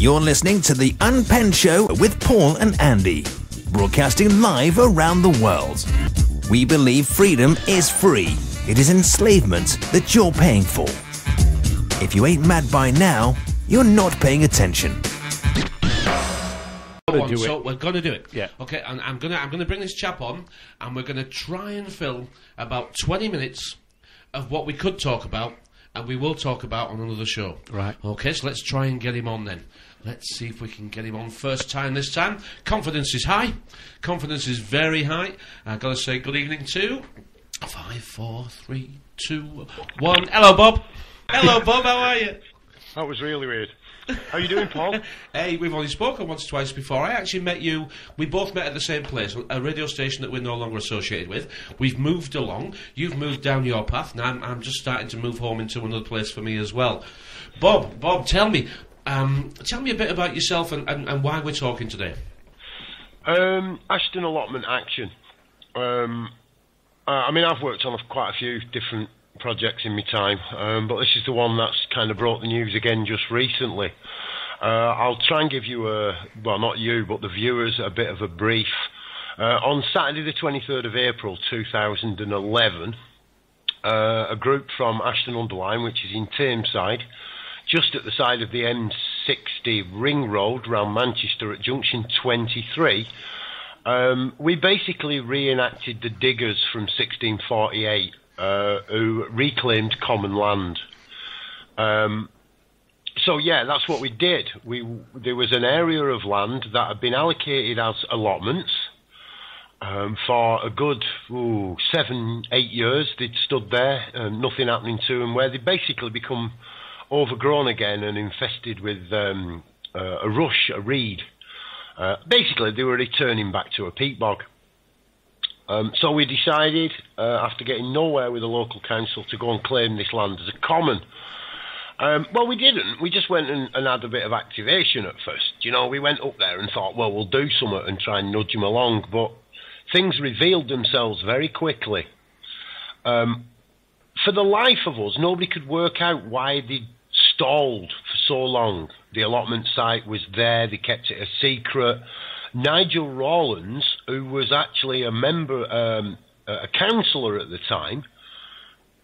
You're listening to The Unpenned Show with Paul and Andy, broadcasting live around the world. We believe freedom is free. It is enslavement that you're paying for. If you ain't mad by now, you're not paying attention. So we're going to do it. Yeah. Okay, and I'm gonna bring this chap on, and we're going to try and fill about 20 minutes of what we could talk about, and we will talk about on another show. Right. Okay, so let's try and get him on then. Let's see if we can get him on first time this time. Confidence is high. Confidence is very high. I've got to say good evening to 5, 4, 3, 2, 1. Hello, Bob. Hello, Bob. How are you? That was really weird. How are you doing, Paul? Hey, we've only spoken once or twice before. I actually met you. We both met at the same place, a radio station that we're no longer associated with. We've moved along. You've moved down your path. Now I'm just starting to move home into another place for me as well. Bob, tell me a bit about yourself and why we're talking today. Ashton Allotment Action. I've worked on quite a few different projects in my time, but this is the one that's kind of brought the news again just recently. I'll try and give you not you, but the viewers, a bit of a brief. On Saturday the 23rd of April 2011, a group from Ashton Underline, which is in Tameside, just at the side of the M60 Ring Road round Manchester at junction 23, we basically reenacted the diggers from 1648 who reclaimed common land. That's what we did. There was an area of land that had been allocated as allotments for a good 7-8 years. They'd stood there, nothing happening to them, where they'd basically become overgrown again and infested with a rush, a reed. Basically, they were returning back to a peat bog. So we decided, after getting nowhere with the local council, to go and claim this land as a common. Well, we didn't. We just went and had a bit of activation at first. You know, we went up there and thought, well, we'll do something and try and nudge them along. But things revealed themselves very quickly. For the life of us, nobody could work out why they'd stalled for so long. The allotment site was there. They kept it a secret. Nigel Rawlins, who was actually a member, a councillor at the time,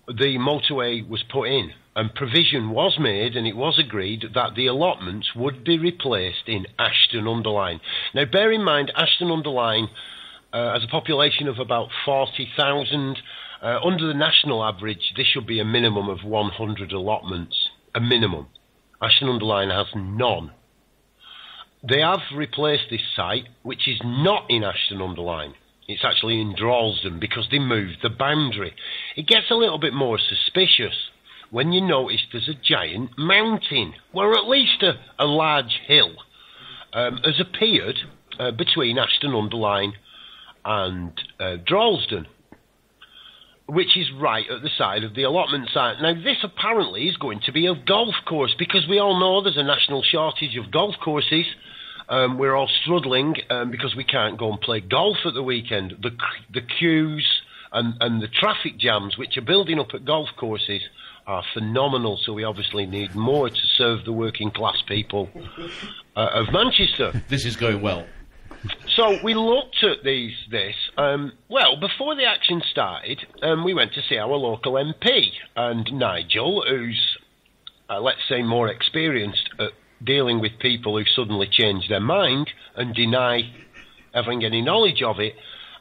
the motorway was put in and provision was made, and it was agreed that the allotments would be replaced in Ashton Underline. Now, bear in mind, Ashton Underline has a population of about 40,000. Under the national average, this should be a minimum of 100 allotments. A minimum. Ashton Underline has none. They have replaced this site, which is not in Ashton Underline. It's actually in Droylsden because they moved the boundary. It gets a little bit more suspicious when you notice there's a giant mountain, or at least a large hill, has appeared between Ashton Underline and Droylsden, which is right at the side of the allotment site. Now, this apparently is going to be a golf course, because we all know there's a national shortage of golf courses. We're all struggling because we can't go and play golf at the weekend. The queues and the traffic jams which are building up at golf courses are phenomenal, so we obviously need more to serve the working class people of Manchester. This is going well. So we looked at this. Before the action started, we went to see our local MP, and Nigel, who's, let's say, more experienced at dealing with people who suddenly change their mind and deny having any knowledge of it,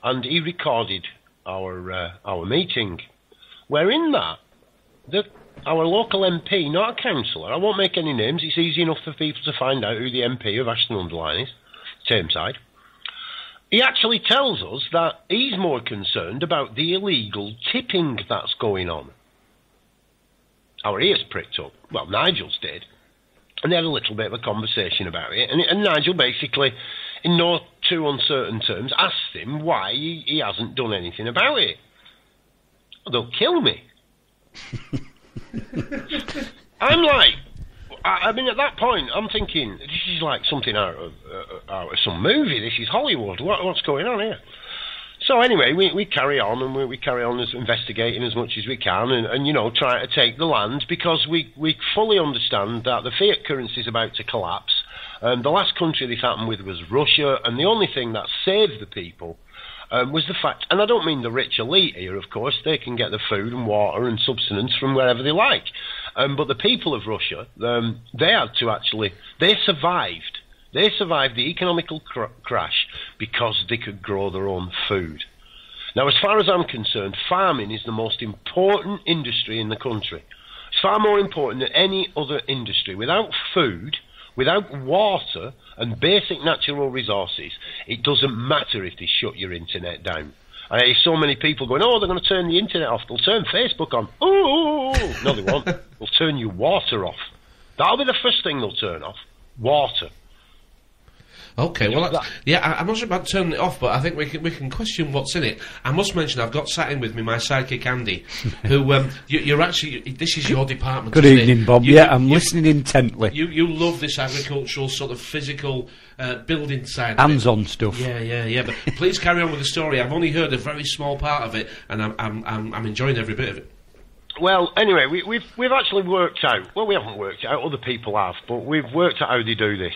and he recorded our meeting. Where in that, our local MP, not a councillor, I won't make any names, it's easy enough for people to find out who the MP of Ashton Underline is, Tameside. He actually tells us that he's more concerned about the illegal tipping that's going on. Our ears pricked up. Well, Nigel's did. And they had a little bit of a conversation about it. And Nigel basically, in no too uncertain terms, asked him why he hasn't done anything about it. They'll kill me. I'm like... I mean, at that point, I'm thinking, this is like something out of some movie. This is Hollywood. What's going on here? So anyway, we carry on, and we carry on as investigating as much as we can, and try to take the land, because we fully understand that the fiat currency is about to collapse, The last country this happened with was Russia, and the only thing that saved the people was the fact, and I don't mean the rich elite here, of course, they can get the food and water and sustenance from wherever they like. But the people of Russia, they had to actually, they survived. They survived the economical crash because they could grow their own food. Now, as far as I'm concerned, farming is the most important industry in the country. It's far more important than any other industry. Without food, without water and basic natural resources, it doesn't matter if they shut your internet down. I hear so many people going, oh, they're going to turn the internet off. They'll turn Facebook on. Oh, no, they won't. They'll turn your water off. That'll be the first thing they'll turn off. Water. Okay, well, I'm not sure about turning it off, but I think we can question what's in it. I must mention I've got sat in with me my sidekick Andy, who you're actually, this is your department. Good evening, Bob. I'm listening intently. You love this agricultural sort of physical building side. Hands-on stuff. Yeah. But please carry on with the story. I've only heard a very small part of it, and I'm enjoying every bit of it. Well, anyway, we've actually worked out. Well, we haven't worked it out. Other people have, but we've worked out how they do this.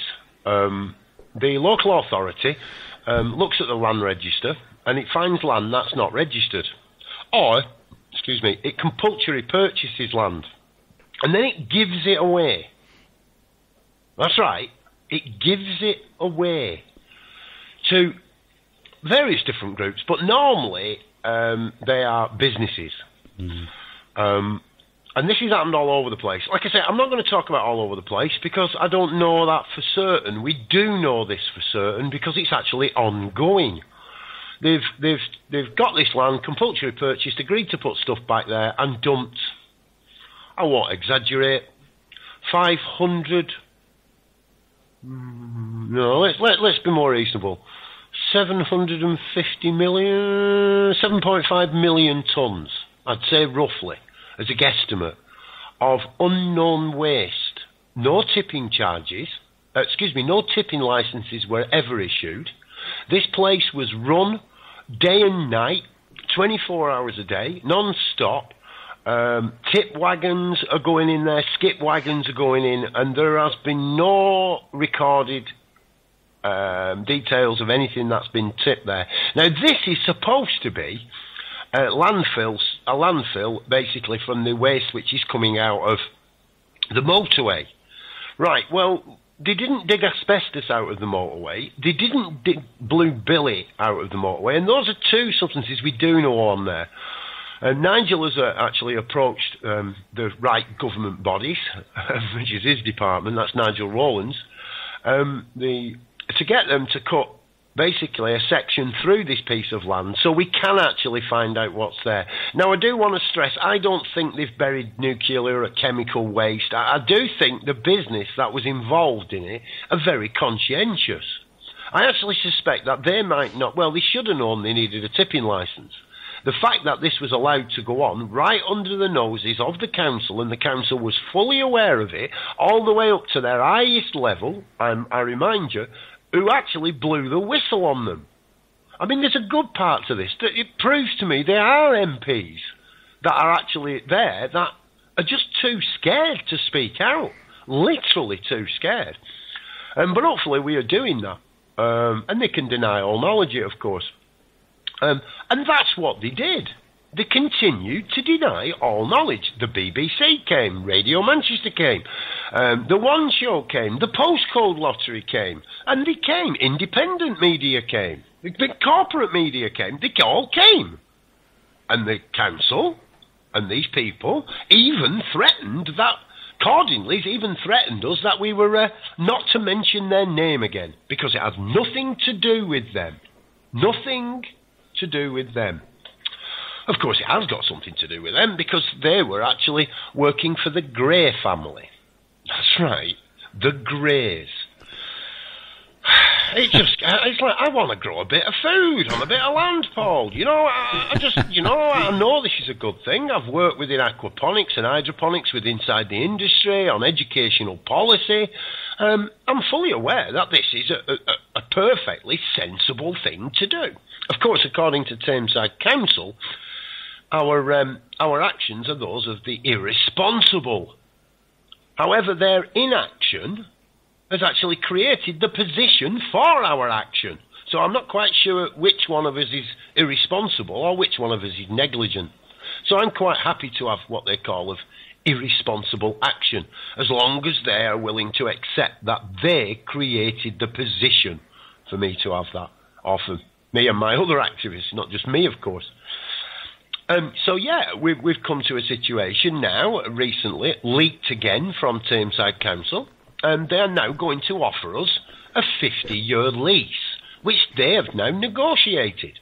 The local authority looks at the land register and it finds land that's not registered. Or, it compulsory purchases land. And then it gives it away. That's right, it gives it away to various different groups, but normally they are businesses. And this has happened all over the place. Like I say, I'm not going to talk about all over the place because I don't know that for certain. We do know this for certain because it's actually ongoing. They've got this land, compulsory purchased, agreed to put stuff back there and dumped, I won't exaggerate, 500... No, let's be more reasonable. 750 million... 7.5 million tonnes, I'd say roughly, as a guesstimate, of unknown waste. No tipping charges, no tipping licences were ever issued. This place was run day and night, 24 hours a day, non-stop. Tip wagons are going in there, skip wagons are going in, and there has been no recorded details of anything that's been tipped there. Now, this is supposed to be a landfill, basically, from the waste which is coming out of the motorway. Right, well, they didn't dig asbestos out of the motorway. They didn't dig blue billy out of the motorway. And those are two substances we do know on there. Nigel has actually approached the right government bodies, which is his department, that's Nigel Rowlands, to get them to cut basically a section through this piece of land so we can actually find out what's there. Now, I do want to stress, I don't think they've buried nuclear or chemical waste. I do think the business that was involved in it are very conscientious. I actually suspect that they might not, well, they should have known they needed a tipping licence. The fact that this was allowed to go on right under the noses of the council, and the council was fully aware of it, all the way up to their highest level, I remind you, who actually blew the whistle on them. I mean, there's a good part to this. It proves to me there are MPs that are actually there that are just too scared to speak out. Literally too scared. But hopefully we are doing that. And they can deny all knowledge, of course. And that's what they did. They continued to deny all knowledge. The BBC came, Radio Manchester came, the One Show came, the Postcode Lottery came, and they came. Independent media came, the corporate media came. They all came. And the council and these people even threatened that, accordingly, even threatened us that we were not to mention their name again, because it has nothing to do with them. Nothing to do with them. Of course, it has got something to do with them, because they were actually working for the Gray family. That's right, the Greys. It's like, I want to grow a bit of food on a bit of land, Paul. You know, I know this is a good thing. I've worked within aquaponics and hydroponics with inside the industry, on educational policy. I'm fully aware that this is a perfectly sensible thing to do. Of course, according to Tameside Council, our actions are those of the irresponsible. However, their inaction has actually created the position for our action. So I'm not quite sure which one of us is irresponsible or which one of us is negligent. So I'm quite happy to have what they call of irresponsible action, as long as they are willing to accept that they created the position for me to have that, or for me and my other activists, not just me, of course. So yeah, we've come to a situation now, recently, leaked again from Tameside Council, and they are now going to offer us a 50-year lease, which they have now negotiated.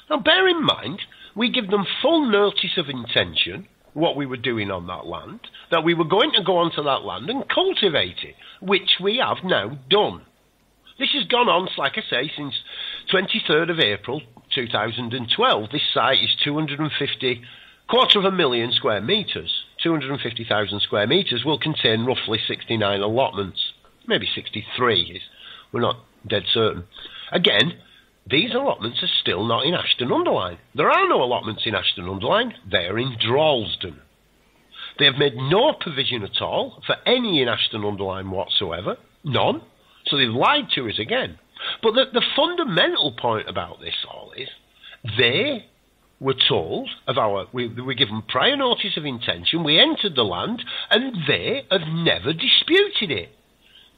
Now bear in mind, we give them full notice of intention, what we were doing on that land, that we were going to go onto that land and cultivate it, which we have now done. This has gone on, like I say, since 23rd of April 2012. This site is 250,000 square metres. 250,000 square metres will contain roughly 69 allotments. Maybe 63, we're not dead certain. Again, these allotments are still not in Ashton-under-Lyne. There are no allotments in Ashton-under-Lyne. They are in Droylsden. They have made no provision at all for any in Ashton-under-Lyne whatsoever. None. So they've lied to us again. But the fundamental point about this all is they were told of we were given prior notice of intention, we entered the land, and they have never disputed it.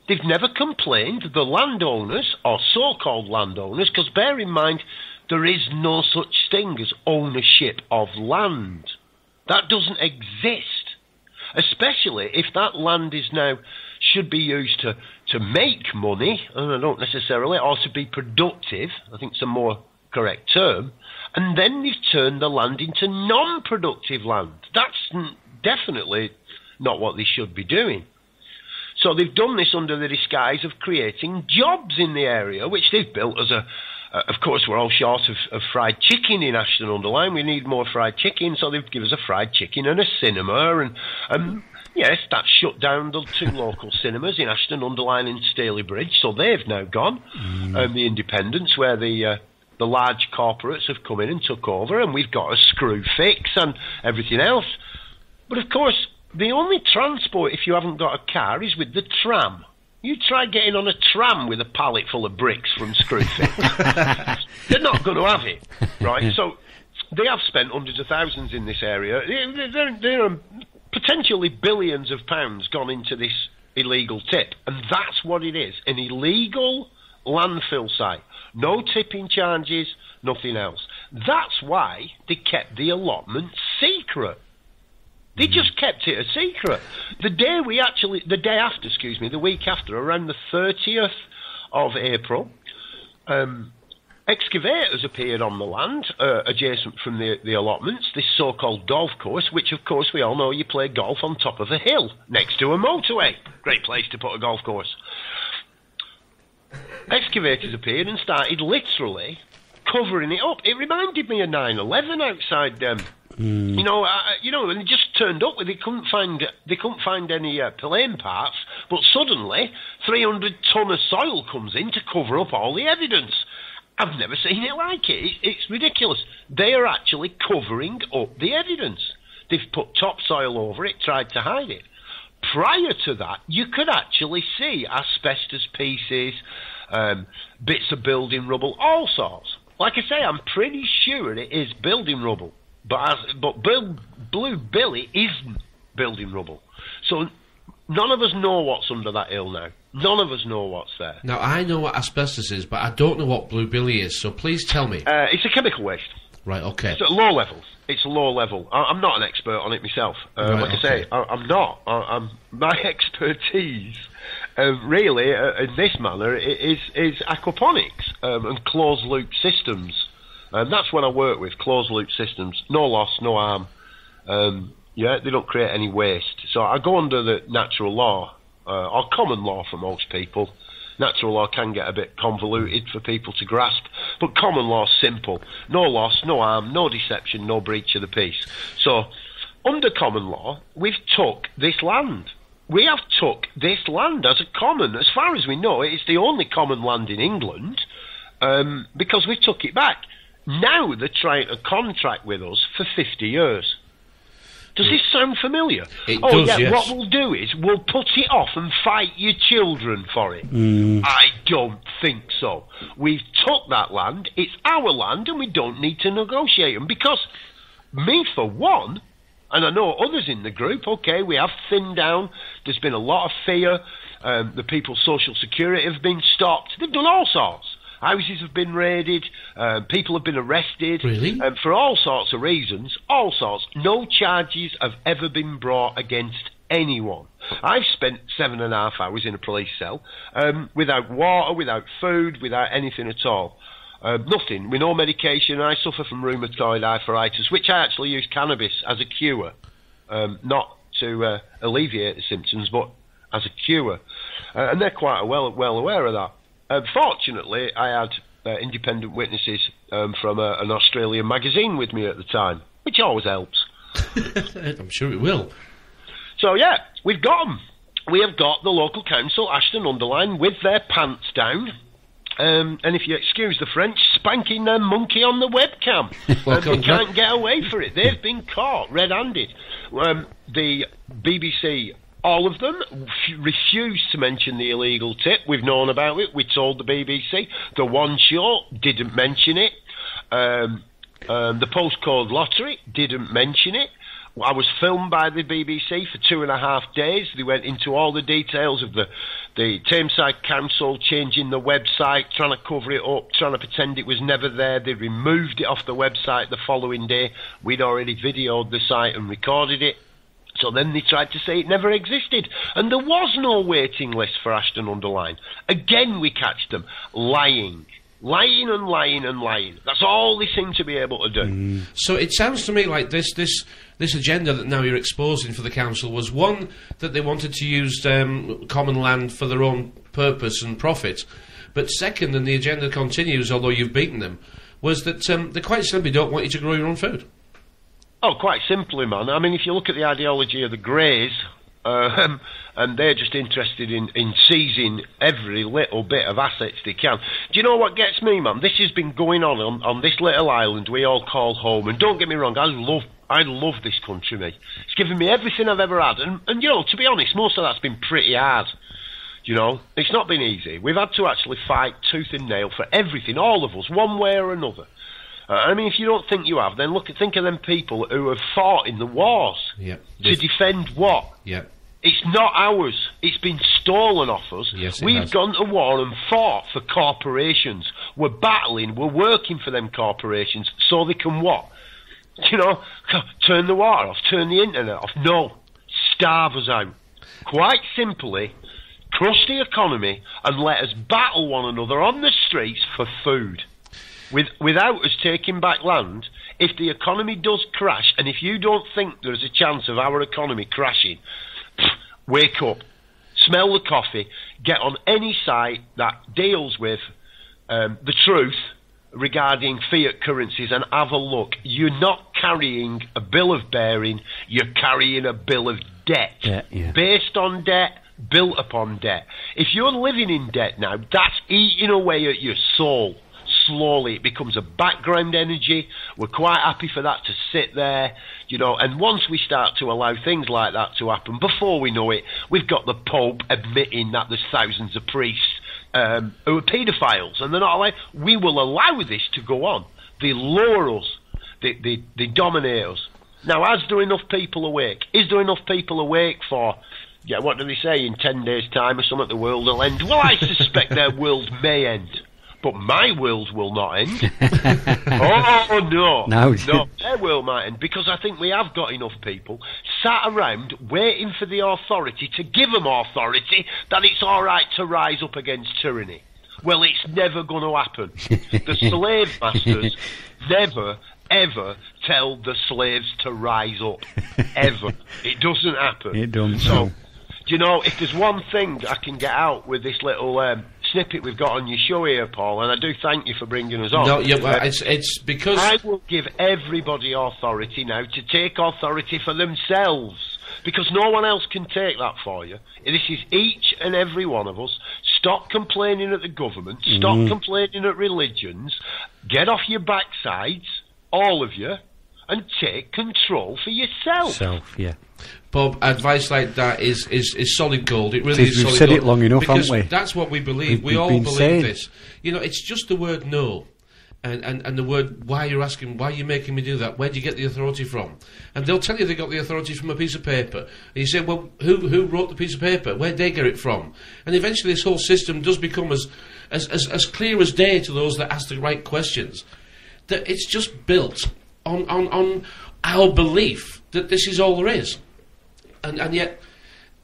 They've never complained, the landowners, or so-called landowners, because bear in mind, there is no such thing as ownership of land. That doesn't exist. Especially if that land is now, should be used to make money, and I don't necessarily, or to be productive, I think it's a more correct term, and then they've turned the land into non-productive land. That's definitely not what they should be doing. So they've done this under the disguise of creating jobs in the area, which they've built as of course, we're all short of fried chicken in Ashton-under-Lyne. We need more fried chicken, so they've given us a fried chicken and a cinema, and yes, that shut down the two local cinemas in Ashton-under-Lyne and Staley-Bridge, so they've now gone. The Independents, where the large corporates have come in and took over, and we've got a screw fix and everything else. But of course, the only transport, if you haven't got a car, is with the tram. You try getting on a tram with a pallet full of bricks from Screwfix. They're not going to have it, right? So they have spent hundreds of thousands in this area. There are potentially billions of pounds gone into this illegal tip, and that's what it is, an illegal landfill site. No tipping charges, nothing else. That's why they kept the allotment secret. They just kept it a secret. The week after, around the 30th of April, excavators appeared on the land, adjacent from the allotments, this so-called golf course, which of course we all know you play golf on top of a hill, next to a motorway. Great place to put a golf course. Excavators appeared and started literally covering it up. It reminded me of 9/11 outside you know, and they just turned up. They couldn't find any plane parts, but suddenly 300 ton of soil comes in to cover up all the evidence. I've never seen it like it. It's ridiculous. They are actually covering up the evidence. They've put topsoil over it, tried to hide it. Prior to that, you could actually see asbestos pieces, bits of building rubble, all sorts. Like I say, I'm pretty sure it is building rubble. But Blue Billy isn't building rubble. So none of us know what's under that hill now. None of us know what's there. Now, I know what asbestos is, but I don't know what Blue Billy is, so please tell me. It's a chemical waste. Right, okay. It's at low levels. It's low level. I'm not an expert on it myself. I say, I'm not. My expertise, really, in this manner, is aquaponics and closed-loop systems. And that's what I work with, closed-loop systems. No loss, no harm. They don't create any waste. So I go under the natural law, or common law for most people. Natural law can get a bit convoluted for people to grasp, but common law's simple. No loss, no harm, no deception, no breach of the peace. So, under common law, we've took this land. We have took this land as a common. As far as we know, it's the only common land in England, because we took it back. Now they're trying to contract with us for 50 years. Does this sound familiar? It does, yeah, yes. what we'll do is we'll put it off and fight your children for it. I don't think so. We've took that land, it's our land, and we don't need to negotiate them, because me, for one, and I know others in the group, okay, we have thinned down, there's been a lot of fear, the people's social security have been stopped, they've done all sorts. Houses have been raided, people have been arrested, Really? For all sorts of reasons, all sorts. No charges have ever been brought against anyone. I've spent 7.5 hours in a police cell, without water, without food, without anything at all. Nothing, with no medication. I suffer from rheumatoid arthritis, which I actually use cannabis as a cure, not to alleviate the symptoms, but as a cure. And they're quite well aware of that. Fortunately, I had independent witnesses from an Australian magazine with me at the time, which always helps. I'm sure it will. So, yeah, we've got them. We have got the local council, Ashton Underline, with their pants down. And if you excuse the French, spanking their monkey on the webcam. They can't get away for it. They've been caught red-handed. The BBC... all of them refused to mention the illegal tip. We've known about it. We told the BBC. The One Show didn't mention it. The postcode lottery didn't mention it. I was filmed by the BBC for 2.5 days. They went into all the details of the Tameside Council changing the website, trying to cover it up, trying to pretend it was never there. They removed it off the website the following day. We'd already videoed the site and recorded it. So then they tried to say it never existed. And there was no waiting list for Ashton Underline. Again, we catch them lying. Lying and lying and lying. That's all they seem to be able to do. So it sounds to me like this agenda that now you're exposing for the council was one that they wanted to use common land for their own purpose and profit. But second, and the agenda continues, although you've beaten them, was that they quite simply don't want you to grow your own food. Oh, quite simply, man. I mean, if you look at the ideology of the Greys, and they're just interested in seizing every little bit of assets they can. Do you know what gets me, man? This has been going on this little island we all call home. And don't get me wrong, I love this country, mate. It's given me everything I've ever had. And you know, to be honest, most of that's been pretty hard. You know, it's not been easy. We've had to actually fight tooth and nail for everything, all of us, one way or another. I mean, if you don't think you have, then think of them people who have fought in the wars to defend what? Yep. It's not ours. It's been stolen off us. Yes, We've gone to war and fought for corporations. We're battling, we're working for them corporations so they can what? You know, turn the water off, turn the internet off. No, starve us out. Quite simply, crush the economy and let us battle one another on the streets for food. Without us taking back land, if the economy does crash, and if you don't think there's a chance of our economy crashing, wake up, smell the coffee, get on any site that deals with the truth regarding fiat currencies and have a look. You're not carrying a bill of bearing, you're carrying a bill of debt. Based on debt, built upon debt. If you're living in debt now, that's eating away at your soul. Slowly it becomes a background energy. We're quite happy for that to sit there, you know, and once we start to allow things like that to happen, before we know it, we've got the Pope admitting that there's thousands of priests who are paedophiles and they're not allowed. We will allow this to go on. They lower us, they dominate us. Now, is there enough people awake? Is there enough people awake for, what do they say, in 10 days' time or something, the world will end? Well, I suspect their world may end. But my world will not end. Oh, no, their world might end, because I think we have got enough people sat around waiting for the authority to give them authority that it's all right to rise up against tyranny. Well, it's never going to happen. The slave masters never, ever tell the slaves to rise up. Ever. It doesn't happen. It don't. So, you know, if there's one thing I can get out with this little snippet we've got on your show here, Paul, and I do thank you for bringing us on. No, it's because I will give everybody authority now to take authority for themselves, because no one else can take that for you. This is each and every one of us. Stop complaining at the government. Stop complaining at religions. Get off your backsides, all of you, and take control for yourself. Bob, advice like that is solid gold. It really is solid gold. We've said it long enough, because haven't we? That's what we believe. We all believe this. You know, it's just the word no. And the word, why you're asking, why are you making me do that? Where do you get the authority from? And they'll tell you they got the authority from a piece of paper. And you say, well, who wrote the piece of paper? Where'd they get it from? And eventually this whole system does become as clear as day to those that ask the right questions. That it's just built on our belief that this is all there is. And yet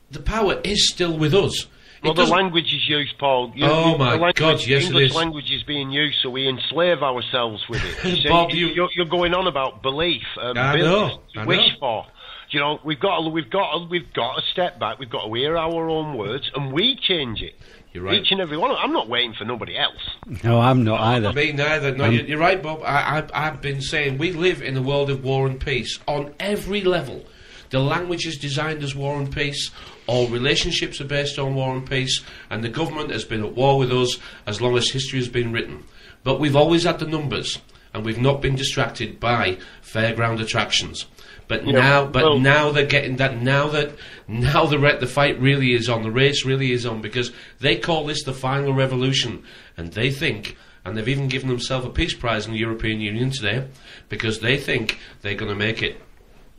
the power is still with us. Well, the language is used, Paul. My God, yes, English it is. language is being used, so we enslave ourselves with it. Bob, you're going on about belief, I know. wish for. You know, we've got to step back. We've got to hear our own words, and we change it. You're right. Each and every one. I'm not waiting for nobody else. No, I'm not either. Me neither. No, you're right, Bob. I've been saying we live in a world of war and peace on every level. The language is designed as war and peace. All relationships are based on war and peace, and the government has been at war with us as long as history has been written. But we've always had the numbers, and we've not been distracted by fairground attractions. But now they're getting that. Now the fight really is on. The race really is on, because they call this the final revolution, and they think, and they've even given themselves a peace prize in the European Union today, because they think they're going to make it.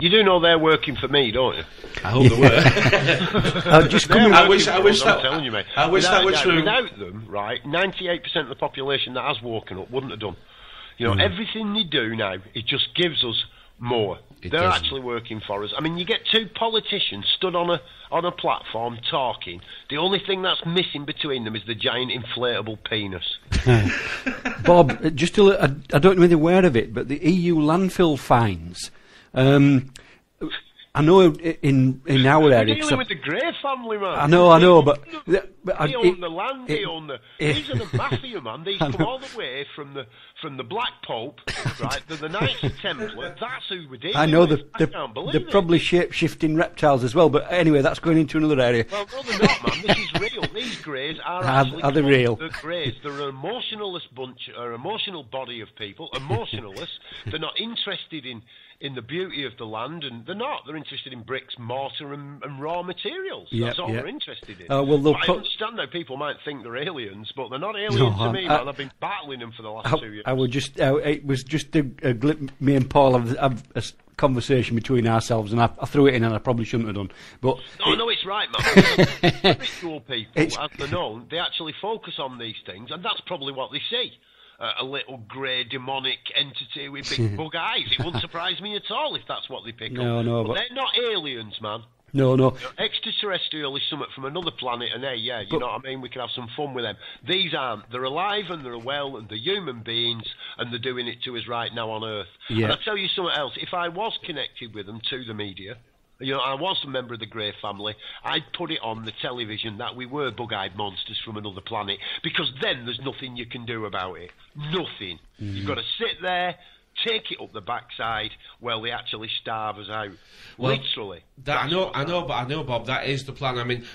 You do know they're working for me, don't you? I hope they were. I wish that were true. Without them, right, 98% of the population that has woken up wouldn't have done. You know, everything they do now, it just gives us more. They're actually working for us. I mean, you get two politicians stood on a platform talking. The only thing that's missing between them is the giant inflatable penis. Bob, I don't know whether you're aware of it, but the EU landfill fines. I know in our area. We're dealing with the Gray family, man. I know, but they own the land. These are the mafia, man. These come all the way from the Black Pope, right? The Knights Templar. That's who we're dealing with. I know they're probably shape-shifting reptiles as well. But anyway, that's going into another area. Well, no, they're not, man. This is real. These Greys are they real? The Greys. They're an emotionalist bunch, or emotional body of people. Emotionalists. They're not interested in the beauty of the land, and they're not. They're interested in bricks, mortar, and raw materials. That's all they're interested in. I understand how people might think they're aliens, but they're not aliens to me, man. I've been battling them for the last 2 years. It was just a glip. Me and Paul have a conversation between ourselves, and I threw it in, and I probably shouldn't have done. But no, it's right, man. Spiritual people, as they're known, they actually focus on these things, and that's probably what they see. A little grey demonic entity with big bug eyes. It wouldn't surprise me at all if that's what they pick up. No, but they're not aliens, man. No. Extraterrestrial is something from another planet, and you know what I mean? We can have some fun with them. These aren't. They're alive and they're well and they're human beings, and they're doing it to us right now on Earth. Yeah. And I'll tell you something else. If I was connected with them to the media, you know, I was a member of the Grey family, I'd put it on the television that we were bug-eyed monsters from another planet, because then there's nothing you can do about it. Nothing. You've got to sit there, take it up the backside, while they actually starve us out. Well, literally. I know, Bob, that is the plan. I mean,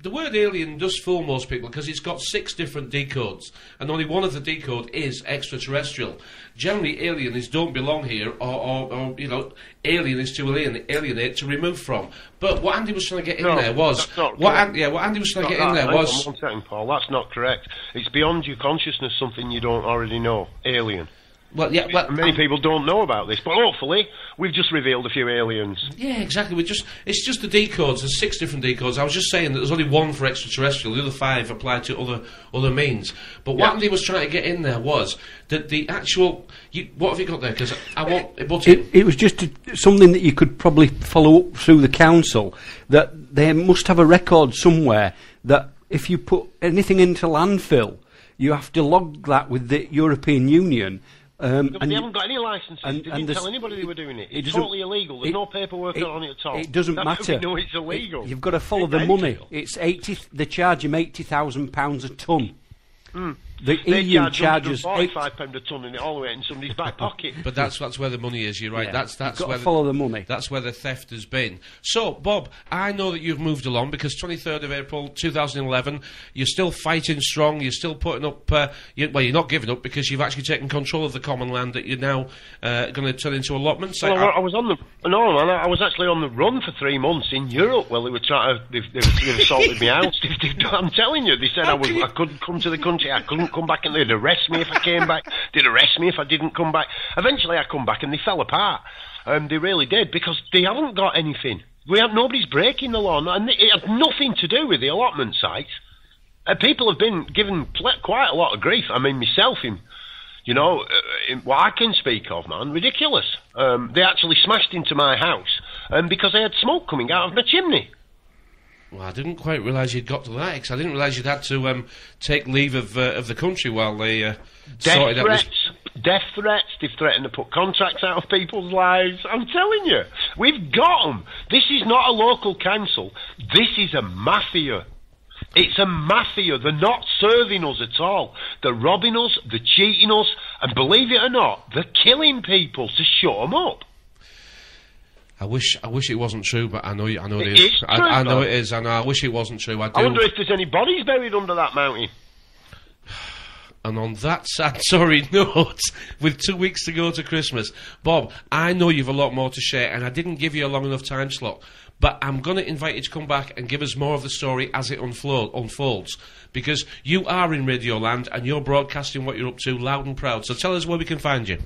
the word alien does fool most people, because it's got 6 different decodes, and only one of the decode is extraterrestrial. Generally, alien is don't belong here, or you know, alien is to alienate, to remove from. But what Andy was trying to get in there was... What Andy was trying to get in there was... One second, Paul, that's not correct. It's beyond your consciousness, something you don't already know. Alien. Well, yeah, many people don't know about this, but hopefully we've just revealed a few aliens. Yeah, exactly. It's just the decodes. There's 6 different decodes. I was just saying that there's only one for extraterrestrial. The other 5 apply to other means. But what Andy was trying to get in there was that the actual... what have you got there? Because I want... It was just something that you could probably follow up through the council, that they must have a record somewhere that if you put anything into landfill, you have to log that with the European Union. And they haven't got any licenses. They didn't tell anybody they were doing it. It's totally illegal. There's no paperwork on it at all. It doesn't matter. We know it's illegal. You've got to follow the money. It's 80. They charge him £80,000 a ton. The EU charges £45 a tonne and it all went in somebody's back pocket. But that's where the money is. You're right. Yeah. That's You've got where to follow the money. That's where the theft has been. So, Bob, I know that you've moved along because 23rd of April 2011, you're still fighting strong. You're still putting up. You're not giving up because you've actually taken control of the common land that you're now going to turn into allotments. Well, I was on the I was actually on the run for 3 months in Europe. Well, they were trying to. They've assaulted me house. I'm telling you, they said I couldn't come to the country. I couldn't come back, and they'd arrest me if I came back. They'd arrest me if I didn't come back. Eventually, I come back, and they fell apart. They really did because they haven't got anything. Nobody's breaking the law, and it has nothing to do with the allotment sites. People have been given quite a lot of grief. I mean, myself in what I can speak of, man, ridiculous. They actually smashed into my house because I had smoke coming out of my chimney. Well, I didn't quite realise you'd got to that, because I didn't realise you'd had to take leave of the country while they sorted out... Death threats, they've threatened to put contracts out of people's lives. I'm telling you, we've got them. This is not a local council. This is a mafia. It's a mafia. They're not serving us at all. They're robbing us, they're cheating us, and believe it or not, they're killing people to shut them up. I wish it wasn't true, but I know it is. Is. I know it is, and I wish it wasn't true. I wonder if there's any bodies buried under that mountain. And on that sad, sorry note, with 2 weeks to go to Christmas, Bob, I know you've a lot more to share, and I didn't give you a long enough time slot, but I'm going to invite you to come back and give us more of the story as it unfolds, because you are in Radioland, and you're broadcasting what you're up to loud and proud. So tell us where we can find you.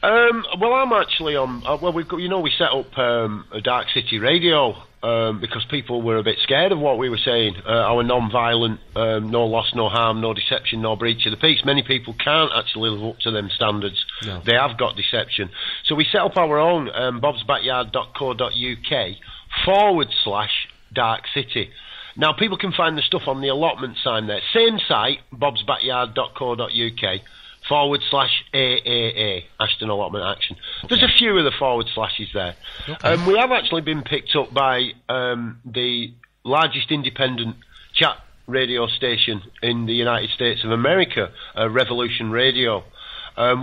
Well, I'm actually on. We set up a Dark City Radio because people were a bit scared of what we were saying. Our non-violent, no loss, no harm, no deception, no breach of the peace. Many people can't actually live up to them standards. No. They have got deception. So we set up our own BobsBackYard.co.uk/Dark City. Now people can find the stuff on the allotment sign there. Same site, BobsBackYard.co.uk. /AAA, Ashton Allotment Action. Okay. There's a few of the forward slashes there. Okay. We have actually been picked up by the largest independent chat radio station in the United States of America, Revolution Radio,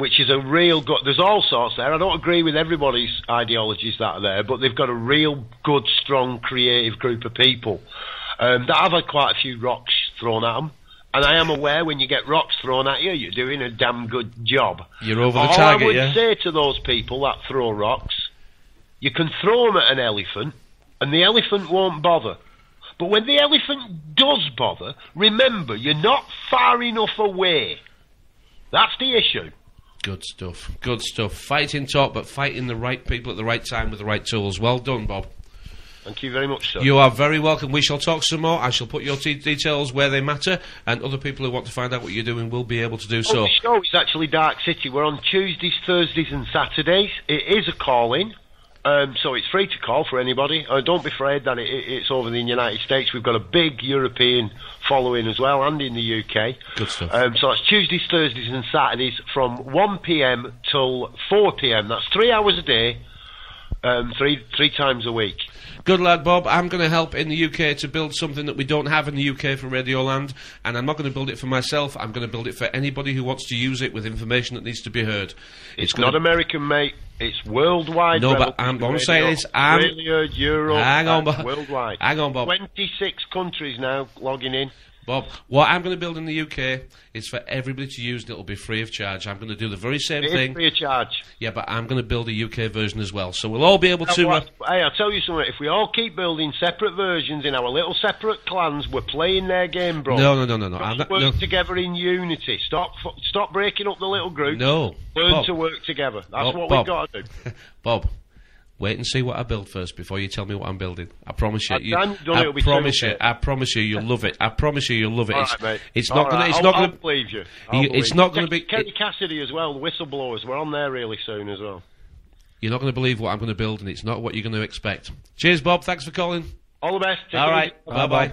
which is a real good... There's all sorts there. I don't agree with everybody's ideologies that are there, but they've got a real good, strong, creative group of people that have had quite a few rocks thrown at them. And I am aware when you get rocks thrown at you, you're doing a damn good job. You're over the target, All I would say to those people that throw rocks, you can throw them at an elephant, and the elephant won't bother. But when the elephant does bother, remember, you're not far enough away. That's the issue. Good stuff. Good stuff. Fighting talk, but fighting the right people at the right time with the right tools. Well done, Bob. Thank you very much, sir. You are very welcome. We shall talk some more. I shall put your details where they matter, and other people who want to find out what you're doing will be able to do so. The show is actually Dark City. We're on Tuesdays, Thursdays and Saturdays. It is a call-in, so it's free to call for anybody. Don't be afraid that it's over in the United States. We've got a big European following as well, and in the UK. Good stuff. So it's Tuesdays, Thursdays and Saturdays from 1 p.m. till 4 p.m. That's 3 hours a day, three times a week. Good lad, Bob. I'm going to help in the UK to build something that we don't have in the UK for Radioland, and I'm not going to build it for myself. I'm going to build it for anybody who wants to use it with information that needs to be heard. It's not American, mate. It's worldwide. No, but I'm saying it's Australia, Europe, hang on, Bob. Worldwide. Hang on, Bob. 26 countries now logging in. Bob, what I'm going to build in the UK is for everybody to use, and it'll be free of charge. I'm going to do the very same thing. It's free of charge. Yeah, but I'm going to build a UK version as well, so we'll all be able to... Hey, I'll tell you something. If we all keep building separate versions in our little separate clans, we're playing their game, bro. No. Let's work together in unity. Stop breaking up the little group. No. Learn Bob. to work together. That's what we've got to do. Bob. Wait and see what I build first before you tell me what I'm building. I promise you. I promise you, you'll love it. I promise you, you'll love it. All right, mate. It's not going to. I'll believe you. It's not going to be. Kenny Cassidy as well. The whistleblowers. We're on there really soon as well. You're not going to believe what I'm going to build, and it's not what you're going to expect. Cheers, Bob. Thanks for calling. All the best. All right. Bye bye.